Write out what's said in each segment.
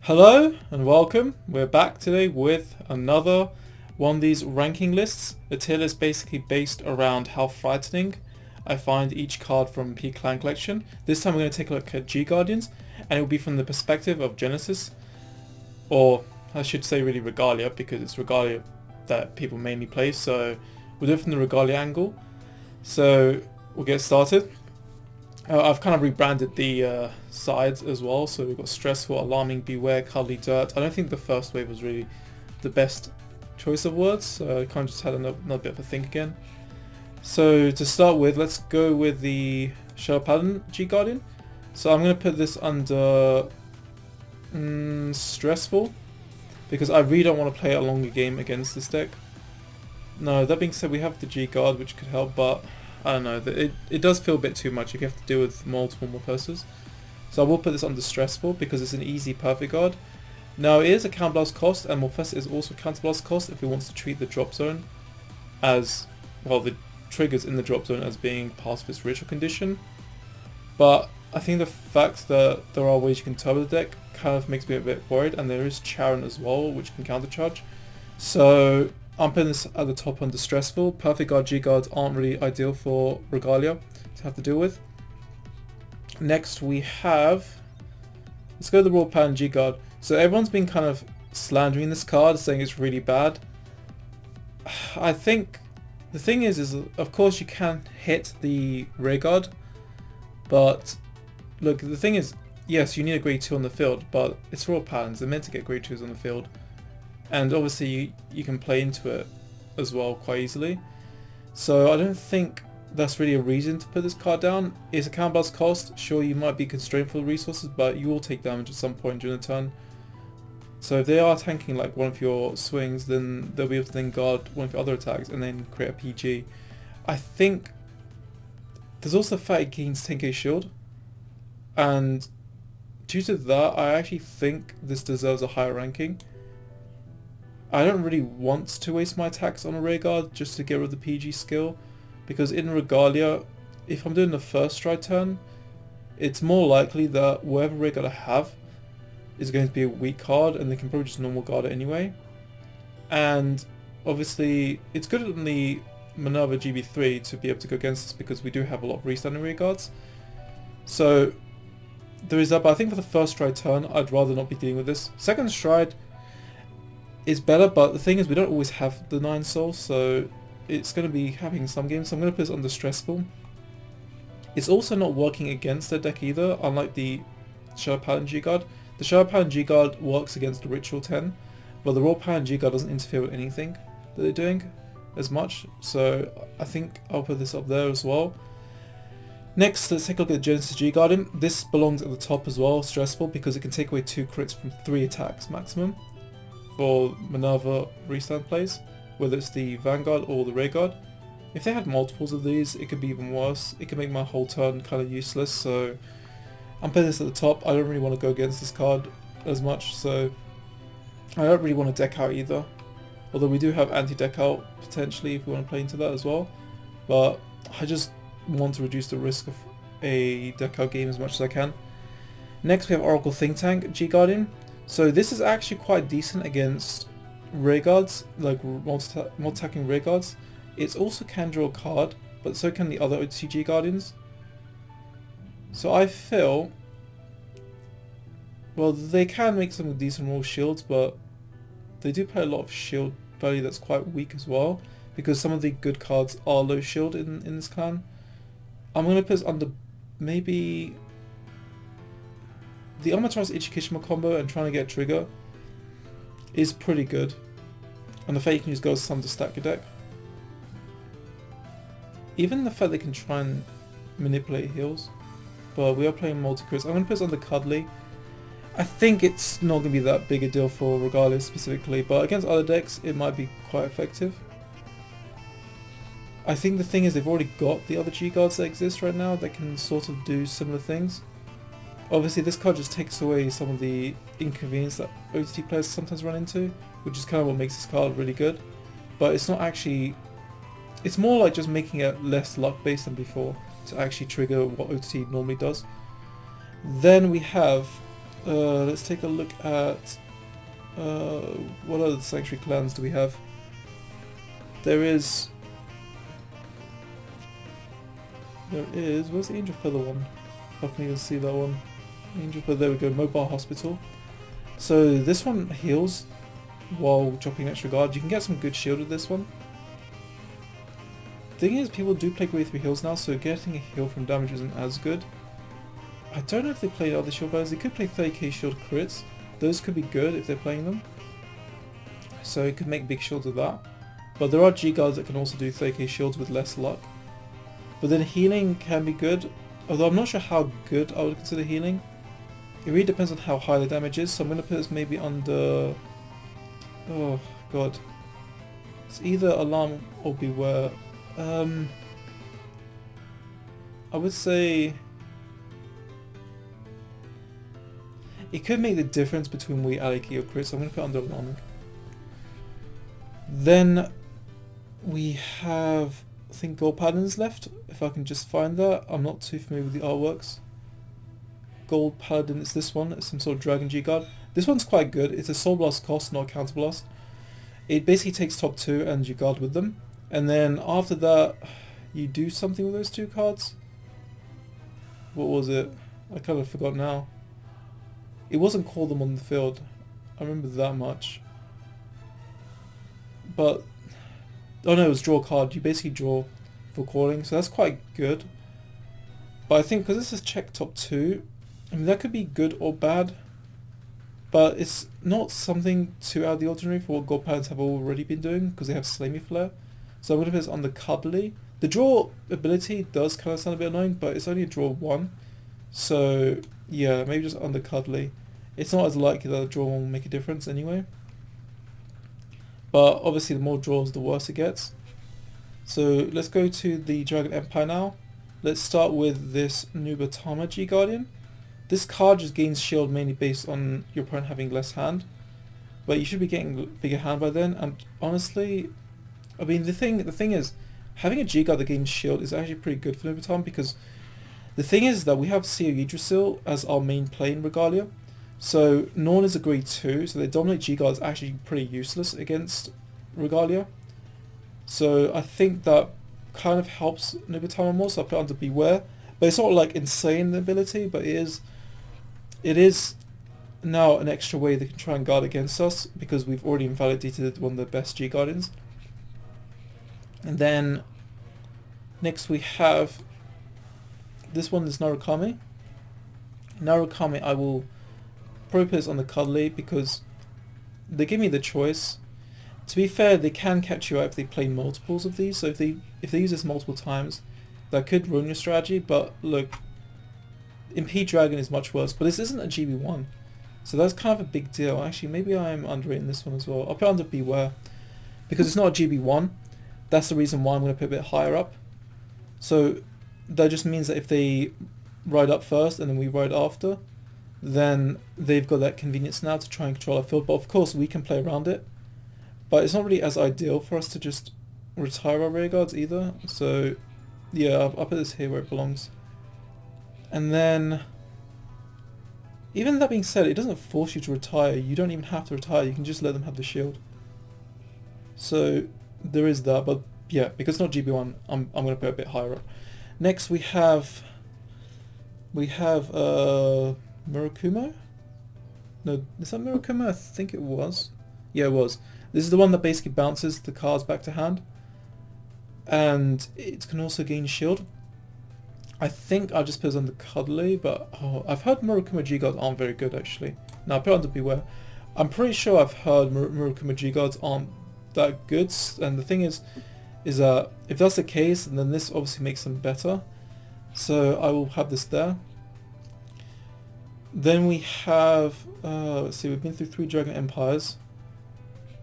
Hello and welcome. We're back today with another one of these ranking lists. The tier list basically based around how frightening I find each card from P Clan Collection. This time we're going to take a look at G Guardians, and it will be from the perspective of Genesis, or I should say really Regalia, because it's Regalia that people mainly play, so we'll do it from the Regalia angle. So we'll get started. I've kind of rebranded the sides as well, so we've got Stressful, Alarming, Beware, Cuddly, Dirt. I don't think the first wave was really the best choice of words, so I kind of just had another bit of a think again. So to start with, let's go with the Shadow Paladin G Guardian. So I'm going to put this under Stressful, because I really don't want to play a longer game against this deck. No, that being said, we have the G Guard, which could help, but I don't know, it does feel a bit too much if you have to deal with multiple Morphosas. So I will put this under Stressful because it's an easy perfect guard. Now it is a counterblast cost, and Morphosa is also counterblast cost if it wants to treat the drop zone as, well, the triggers in the drop zone as being part of its ritual condition. But I think the fact that there are ways you can turbo the deck kind of makes me a bit worried, and there is Charon as well, which can countercharge. So I'm putting this at the top under Stressful. Perfect Guard G Guards aren't really ideal for Regalia to have to deal with. Next we have, let's go to the Raw Paladin G Guard. So everyone's been kind of slandering this card, saying it's really bad. I think the thing is of course you can hit the Rear Guard, but look, the thing is, yes, you need a grade 2 on the field, but it's Raw Paladins, they're meant to get grade 2s on the field. And obviously you can play into it as well quite easily. So I don't think that's really a reason to put this card down. It's a counterblast cost. Sure, you might be constrained for the resources, but you will take damage at some point during the turn. So if they are tanking like one of your swings, then they'll be able to then guard one of your other attacks and then create a PG. I think there's also the fact it gains 10k shield. And due to that, I actually think this deserves a higher ranking. I don't really want to waste my attacks on a Rear Guard just to get rid of the PG skill, because in Regalia, if I'm doing the first stride turn, it's more likely that whatever Rear Guard I have is going to be a weak card, and they can probably just normal guard it anyway. And obviously it's good in the Minerva GB3 to be able to go against this, because we do have a lot of restanding Rear Guards. So there is that, but I think for the first stride turn I'd rather not be dealing with this. Second stride is better, but the thing is we don't always have the 9 souls, so it's going to be having some games, so I'm going to put this under Stressful. It's also not working against their deck either, unlike the Shadow Paladin G Guard. The Shadow Paladin G Guard works against the Ritual 10, but the Raw Paladin G Guard doesn't interfere with anything that they're doing as much, so I think I'll put this up there as well. Next, let's take a look at Genesis G Guardian. This belongs at the top as well, Stressful, because it can take away 2 crits from 3 attacks maximum for Minerva restand plays, whether it's the Vanguard or the Rear Guard. If they had multiples of these, it could be even worse. It could make my whole turn kind of useless, so I'm putting this at the top. I don't really want to go against this card as much, so I don't really want to deck out either. Although we do have anti-deck out potentially if we want to play into that as well, but I just want to reduce the risk of a deck out game as much as I can. Next we have Oracle Think Tank G Guardian. So this is actually quite decent against Rear Guards, like multi-attacking Rear Guards. It also can draw a card, but so can the other OTG Guardians. So I feel, well, they can make some decent raw shields, but they do play a lot of shield value that's quite weak as well, because some of the good cards are low shield in this clan. I'm going to put this under maybe the Amaterasu Ichikishima combo, and trying to get a trigger is pretty good. And the fact you can use Ghost Sun to stack your deck. Even the fact they can try and manipulate heals. But we are playing multi-crits. I'm going to put this under Cuddly. I think it's not going to be that big a deal for Regalia specifically, but against other decks it might be quite effective. I think the thing is they've already got the other G Guards that exist right now that can sort of do similar things. Obviously this card just takes away some of the inconvenience that OTT players sometimes run into, which is kind of what makes this card really good. But it's not actually, it's more like just making it less luck based than before to actually trigger what OTT normally does. Then we have Let's take a look at what other Sanctuary clans do we have? There is, where's the Angel Feather one? I can even see that one. Angel Feather, there we go, Mobile Hospital. So this one heals while dropping extra guard. You can get some good shield with this one. The thing is, people do play grade 3 heals now, so getting a heal from damage isn't as good. I don't know if they play other shield values. They could play 30k shield crits. Those could be good if they're playing them. So it could make big shields with that. But there are G guards that can also do 30k shields with less luck. But then healing can be good, although I'm not sure how good I would consider healing. It really depends on how high the damage is, so I'm going to put this maybe under... Oh god. It's either Alarm or Beware. I would say... It could make the difference between we alley key or crit, so I'm going to put under Alarming. Then we have, I think, Gold Paladins left, if I can just find that. I'm not too familiar with the artworks. Gold Paladin is this one, it's some sort of Dragon G guard. This one's quite good. It's a Soul Blast cost, not a Counter Blast. It basically takes top 2 and you guard with them. And then after that, you do something with those 2 cards. What was it? I kind of forgot now. It wasn't call them on the field. I remember that much. But, oh no, it was draw a card. You basically draw for calling, so that's quite good. But I think because this is check top 2, I mean that could be good or bad. But it's not something too out of the ordinary for what Gold Paladins have already been doing, because they have Slamy Flare. So I'm going to put this on the Cuddly. The draw ability does kind of sound a bit annoying, but it's only a draw 1. So yeah, maybe just on the Cuddly. It's not as likely that a draw will make a difference anyway. But obviously the more draws the worse it gets. So let's go to the Dragon Empire now. Let's start with this Nubatama G Guardian. This card just gains shield mainly based on your opponent having less hand. But you should be getting bigger hand by then, and honestly, I mean the thing is, having a G Guard that gains shield is actually pretty good for Nubatama, because the thing is that we have Seer Yggdrasil as our main play in Regalia. So Norn is a grade 2, so they dominate G Guard is actually pretty useless against Regalia. So I think that kind of helps Nubatama more, so I put it under Beware. But it's not like insane ability, but it is now an extra way they can try and guard against us, because we've already invalidated one of the best G Guardians. And then next we have, this one is Narukami. Narukami I will probably put this on the Cuddly, because they give me the choice. To be fair, they can catch you out if they play multiples of these, so if they use this multiple times, that could ruin your strategy. But look, Impede Dragon is much worse, but this isn't a GB1, so that's kind of a big deal. Actually, maybe I'm underrating this one as well. I'll put under Beware, because it's not a GB1. That's the reason why I'm going to put a bit higher up. So that just means that if they ride up first and then we ride after, then they've got that convenience now to try and control our field. But of course we can play around it, but it's not really as ideal for us to just retire our rear guards either. So yeah, I'll put this here where it belongs. And then, even that being said, it doesn't force you to retire. You don't even have to retire, you can just let them have the shield. So there is that, but yeah, because it's not GB1, I'm going to put it a bit higher up. Next we have Murakumo? No, is that Murakumo? I think it was. Yeah, it was. This is the one that basically bounces the cards back to hand. And it can also gain shield. I think I'll just put it on the Cuddly, but I've heard Murakumo G Guards aren't very good actually. Now I put it on the Beware. I'm pretty sure I've heard Murakumo G Guards aren't that good, and the thing is that if that's the case, then this obviously makes them better. So I will have this there. Then we have, let's see, we've been through 3 Dragon Empires.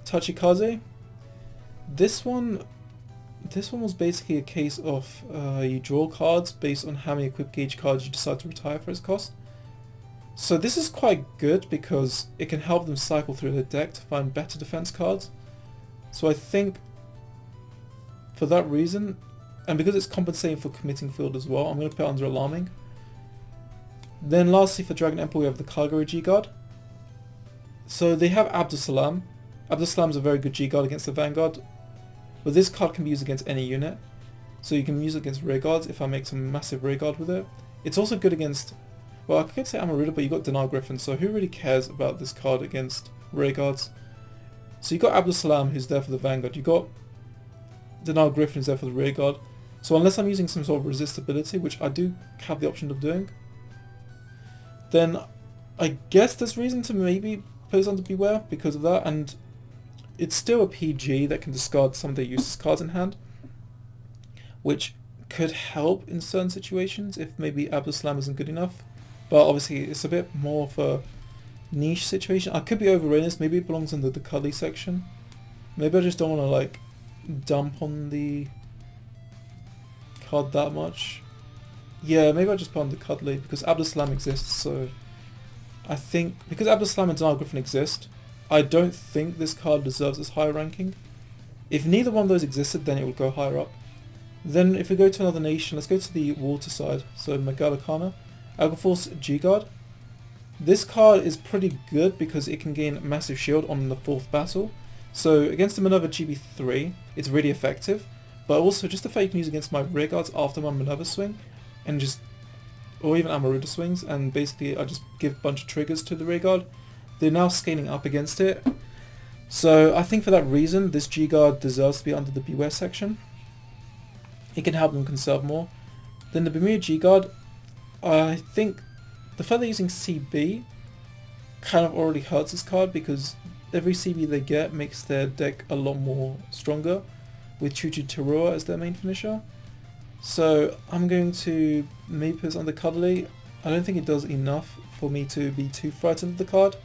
Tachikaze. This one was basically a case of you draw cards based on how many equip gauge cards you decide to retire for its cost. So this is quite good because it can help them cycle through their deck to find better defense cards. So I think for that reason, and because it's compensating for committing field as well, I'm going to put it under Alarming. Then lastly for Dragon Emperor we have the Calgary G-Guard. So they have Abdus-Salam. Abdus-Salam is a very good G-Guard against the Vanguard, but this card can be used against any unit. So you can use it against rear guards if I make some massive rear guard with it. It's also good against, well I could say Amaruda, but you got Denial Griffin, so who really cares about this card against rear guards? So you got Abdus-Salam who's there for the Vanguard, you got Denial Griffin who's there for the rear guard. So unless I'm using some sort of resistability, which I do have the option of doing, then I guess there's reason to maybe put this under Beware because of that, and it's still a PG that can discard some of their useless cards in hand, which could help in certain situations if maybe Abdus-Salam isn't good enough. But obviously it's a bit more of a niche situation. I could be overrating this, maybe it belongs under the cuddly section. Maybe I just don't want to like dump on the card that much. Yeah, maybe I just put on the cuddly because Abdus-Salam exists, so I think because Abdus-Salam and Denial Griffin exist, I don't think this card deserves this higher ranking. If neither one of those existed, then it would go higher up. Then if we go to another nation, let's go to the water side, so Megalakana, Algaforce G-Guard. This card is pretty good because it can gain massive shield on the 4th battle. So against the Minerva GB3, it's really effective, but also just the fact you can use against my rear guards after my Minerva swing, and just, or even Amaruda swings, and basically I just give a bunch of triggers to the rear guard. They're now scaling up against it. So I think for that reason, this G-Guard deserves to be under the Beware section. It can help them conserve more. Then the Bermuda G-Guard, I think the fact they're using CB kind of already hurts this card because every CB they get makes their deck a lot more stronger with Chuchi Terua as their main finisher. So I'm going to maybe put this under Cuddly. I don't think it does enough for me to be too frightened of the card.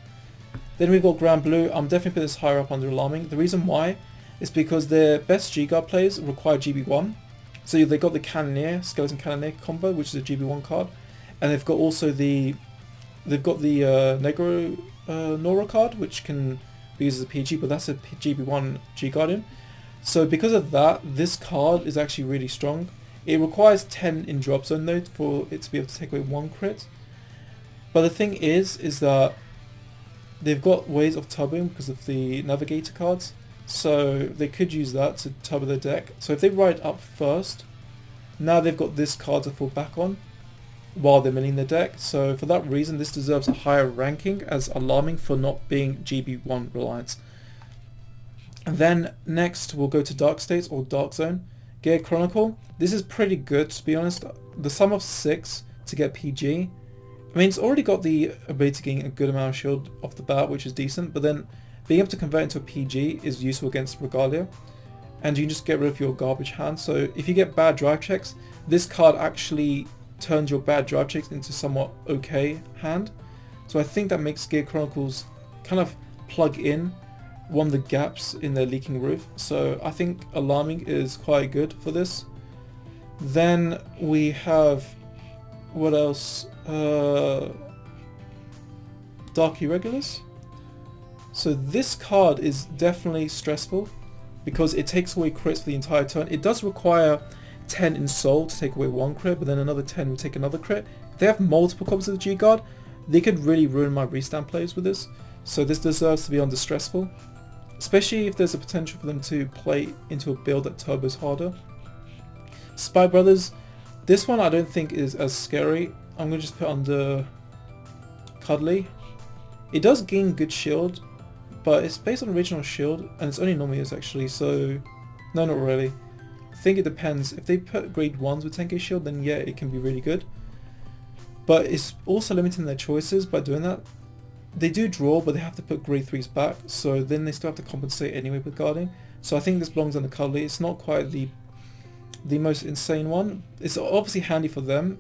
Then we've got Grand Blue. I'm definitely putting this higher up under Alarming. The reason why is because their best G-Guard players require GB1. So they got the Cannoneer, Skeleton Cannoneer combo, which is a GB1 card, and they've got also the Negro Nora card, which can be used as a PG, but that's a GB1 G-Guardian. So because of that, this card is actually really strong. It requires 10 in drop zone though for it to be able to take away 1 crit. But the thing is that they've got ways of turboing because of the Navigator cards. So they could use that to turbo their deck. So if they ride up first, now they've got this card to fall back on while they're milling their deck. So for that reason, this deserves a higher ranking as Alarming for not being GB1 reliance. And then next we'll go to Dark States or Dark Zone. Gear Chronicle. This is pretty good to be honest. The sum of 6 to get PG. I mean, it's already got the ability to gain a good amount of shield off the bat, which is decent, but then being able to convert into a PG is useful against Regalia, and you can just get rid of your garbage hand. So if you get bad drive checks, this card actually turns your bad drive checks into somewhat okay hand. So I think that makes Gear Chronicles kind of plug in one of the gaps in their leaking roof. So I think Alarming is quite good for this. Then we have, what else? Dark Irregulars. So this card is definitely stressful because it takes away crits for the entire turn. It does require 10 in soul to take away 1 crit, but then another 10 will take another crit. If they have multiple copies of the G-Guard, they could really ruin my restand plays with this. So this deserves to be under stressful, especially if there's a potential for them to play into a build that turbos harder. Spy Brothers, this one I don't think is as scary. I'm going to just put under Cuddly. It does gain good shield, but it's based on original shield, and it's only normal use actually, so no, not really. I think it depends. If they put grade 1s with 10k shield, then yeah, it can be really good. But it's also limiting their choices by doing that. They do draw, but they have to put grade 3s back, so then they still have to compensate anyway with guarding. So I think this belongs under Cuddly. It's not quite the most insane one. It's obviously handy for them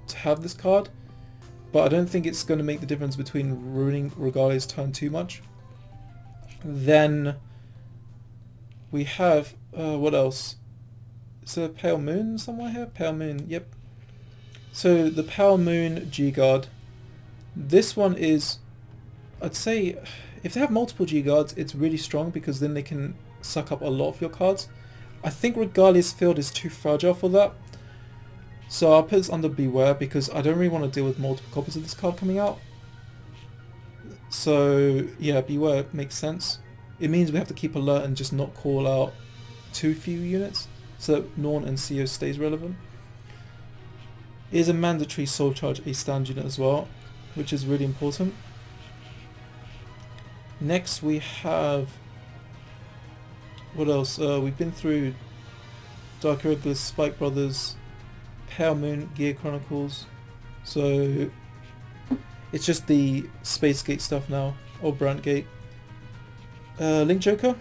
to have this card, but I don't think it's going to make the difference between ruining Regalia's turn too much. Then we have, what else? Is there a Pale Moon somewhere here? Pale Moon, yep. So the Pale Moon G-Guard. This one is, I'd say, if they have multiple G-Guards, it's really strong because then they can suck up a lot of your cards. I think Regalia's field is too fragile for that. So I'll put this under Beware because I don't really want to deal with multiple copies of this card coming out. So yeah, Beware makes sense. It means we have to keep alert and just not call out too few units so that Norn and CO stays relevant. It is a mandatory Soul Charge a stand unit as well, which is really important. Next we have, what else? We've been through Dark Irregulars, Spike Brothers, Pale Moon, Gear Chronicles, so it's just the Space Gate stuff now, or Brand Gate. Link Joker.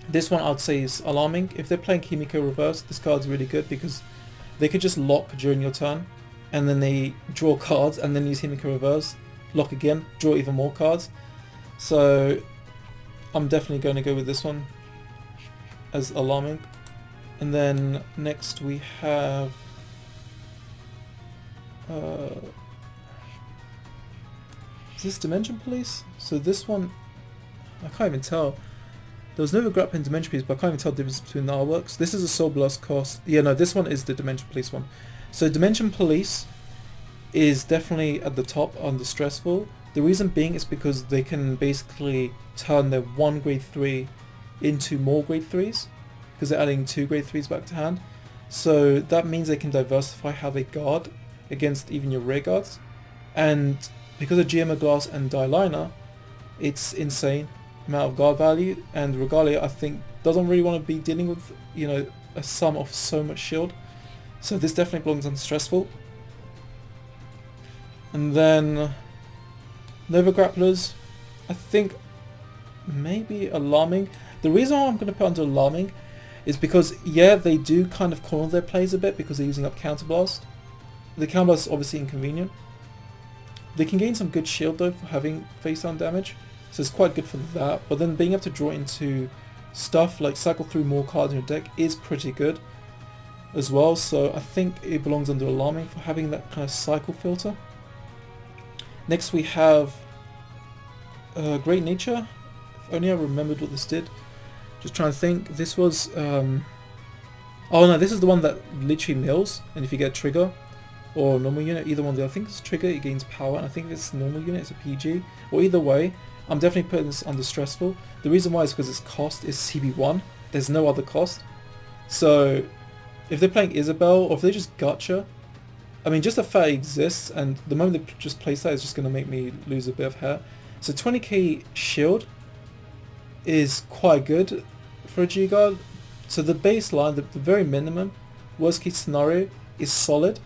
This one I'd say is alarming. If they're playing Kimiko Reverse, this card's really good because they could just lock during your turn, and then they draw cards, and then use Kimiko Reverse, lock again, draw even more cards. So I'm definitely going to go with this one as alarming. And then next we have is this Dimension Police? So this one, I can't even tell. There was no grappling Dimension Police, but I can't even tell the difference between the artworks. This is a Soul Blast cost. Yeah, no, this one is the Dimension Police one. So Dimension Police is definitely at the top on the stressful. The reason being is because they can basically turn their 1 grade 3 into more grade 3s, because they're adding 2 grade 3s back to hand. So that means they can diversify how they guard against even your rear guards. And because of GMO Glass and Die Liner, it's insane amount of guard value, and Regalia I think doesn't really want to be dealing with, you know, a sum of so much shield. So this definitely belongs on stressful. And then Nova Grapplers, I think maybe alarming. The reason why I'm going to put under alarming is because, yeah, they do kind of corner their plays a bit because they're using up Counterblast. The Counterblast is obviously inconvenient. They can gain some good shield though for having face down damage, so it's quite good for that. But then being able to draw into stuff like cycle through more cards in your deck is pretty good as well. So I think it belongs under alarming for having that kind of cycle filter. Next we have Great Nature. If only I remembered what this did. Just trying to think. This was oh no, this is the one that literally mills, and if you get trigger or normal unit, either one. I think it's trigger, it gains power, and I think if it's normal unit, it's a PG. Or either way, I'm definitely putting this under stressful. The reason why is because its cost is CB1. There's no other cost. So if they're playing Isabel, or if they just gotcha, I mean, just the fact it exists, and the moment they just place that is just going to make me lose a bit of hair. So 20k shield is quite good for a G-Guard. So the baseline, the very minimum, worst case scenario, is solid.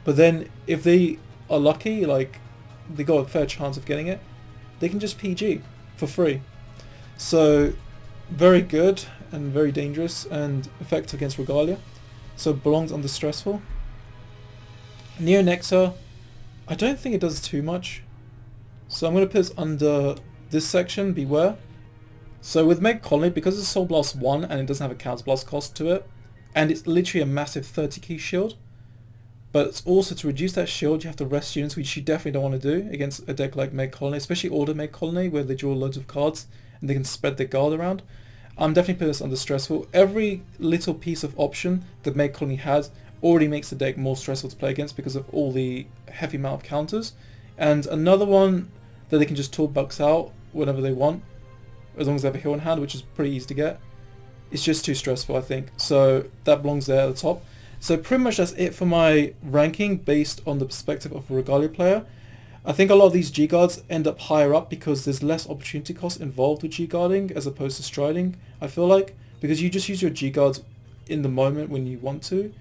But then if they are lucky, like they got a fair chance of getting it, they can just PG for free. So very good and very dangerous and effective against Regalia. So it belongs under stressful. Neo Nectar, I don't think it does too much. So I'm going to put this under this section, Beware. So with Meg Colony, because it's Soul Blast 1 and it doesn't have a Counter Blast cost to it, and it's literally a massive 30k shield, but it's also to reduce that shield you have to rest units, which you definitely don't want to do against a deck like Meg Colony, especially Order Meg Colony where they draw loads of cards and they can spread their guard around. I'm definitely putting this under stressful. Every little piece of option that Meg Colony has already makes the deck more stressful to play against because of all the heavy amount of counters. And another one that they can just toolbox out whenever they want, as long as they have a heal in hand, which is pretty easy to get. It's just too stressful, I think. So that belongs there at the top. So pretty much that's it for my ranking based on the perspective of a Regalia player. I think a lot of these G-Guards end up higher up because there's less opportunity cost involved with G-Guarding as opposed to striding, I feel like. Because you just use your G-Guards in the moment when you want to.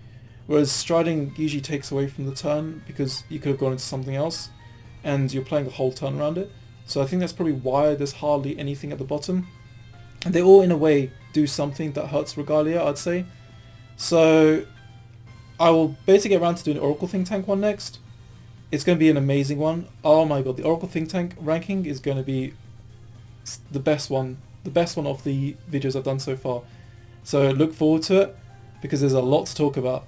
Whereas striding usually takes away from the turn because you could have gone into something else and you're playing a whole turn around it. So I think that's probably why there's hardly anything at the bottom. And they all in a way do something that hurts Regalia, I'd say. So I will basically get around to doing the Oracle Think Tank one next. It's going to be an amazing one. Oh my god, the Oracle Think Tank ranking is going to be the best one. The best one of the videos I've done so far. So look forward to it because there's a lot to talk about.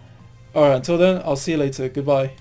Alright, until then, I'll see you later. Goodbye.